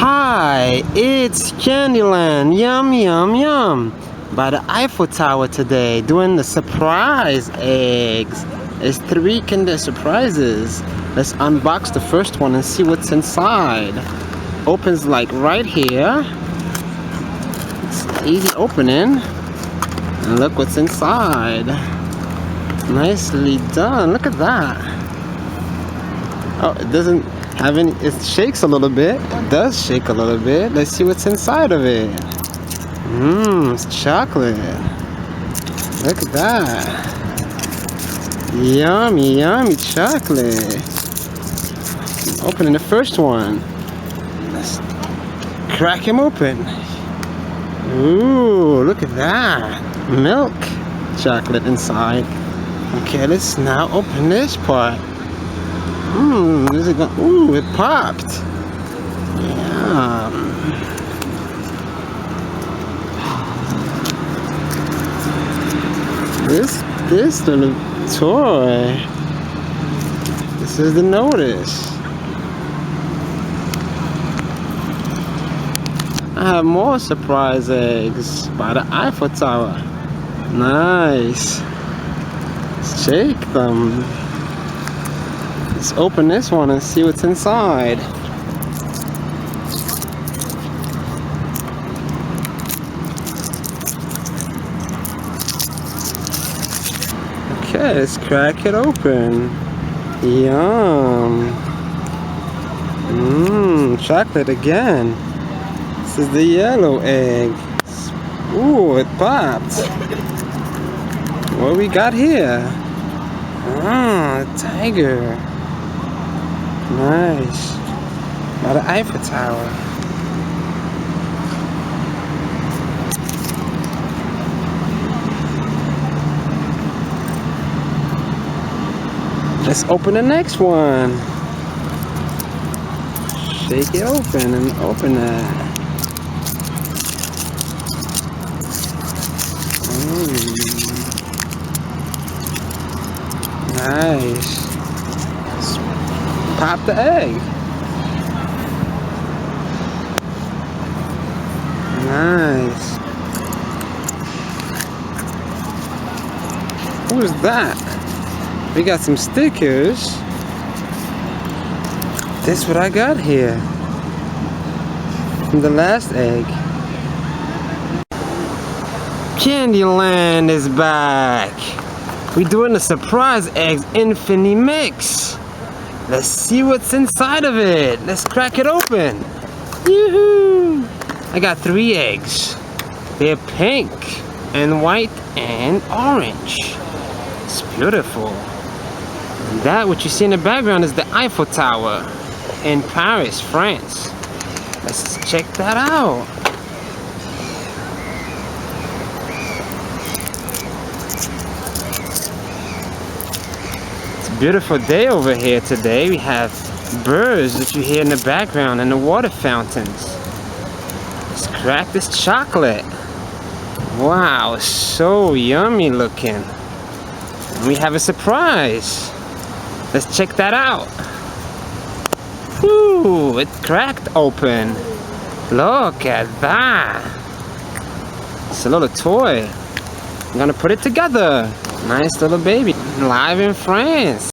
Hi, it's Candyland. Yum, yum, yum. By the Eiffel Tower today, doing the surprise eggs. There's 3 Kinder surprises. Let's unbox the first one and see what's inside. Opens like right here. It's easy opening. And look what's inside. Nicely done. Look at that. Oh, it doesn't have any, it shakes a little bit. It does shake a little bit. Let's see what's inside of it. It's chocolate. Look at that. Yummy, yummy chocolate. Opening the first one. Let's crack him open. Ooh, look at that. Milk chocolate inside. Okay, let's now open this part. Is it going? Ooh, it popped. Yum. This little toy. This is the notice. I have more surprise eggs by the Eiffel Tower. Nice. Let's shake them. Let's open this one and see what's inside. Okay, let's crack it open. Yum. Chocolate again. This is the yellow egg. Ooh, it popped. What we got here? A tiger. Nice. By the Eiffel Tower. Let's open the next one. Shake it open and open that. Nice. Let's pop the egg. Nice. What is that? We got some stickers. This is what I got here from the last egg. Candyland is back. We're doing the surprise eggs infinity mix. Let's see what's inside of it. Let's crack it open. Yoo-hoo! I got 3 eggs. They're pink and white and orange. It's beautiful. And that what you see in the background is the Eiffel Tower in Paris, France. Let's check that out. It's a beautiful day over here today. We have birds that you hear in the background and the water fountains. Let's crack this chocolate. Wow, so yummy looking. And we have a surprise. Let's check that out. Ooh, it cracked open. Look at that. It's a little toy. I'm gonna put it together. Nice little baby. Live in France.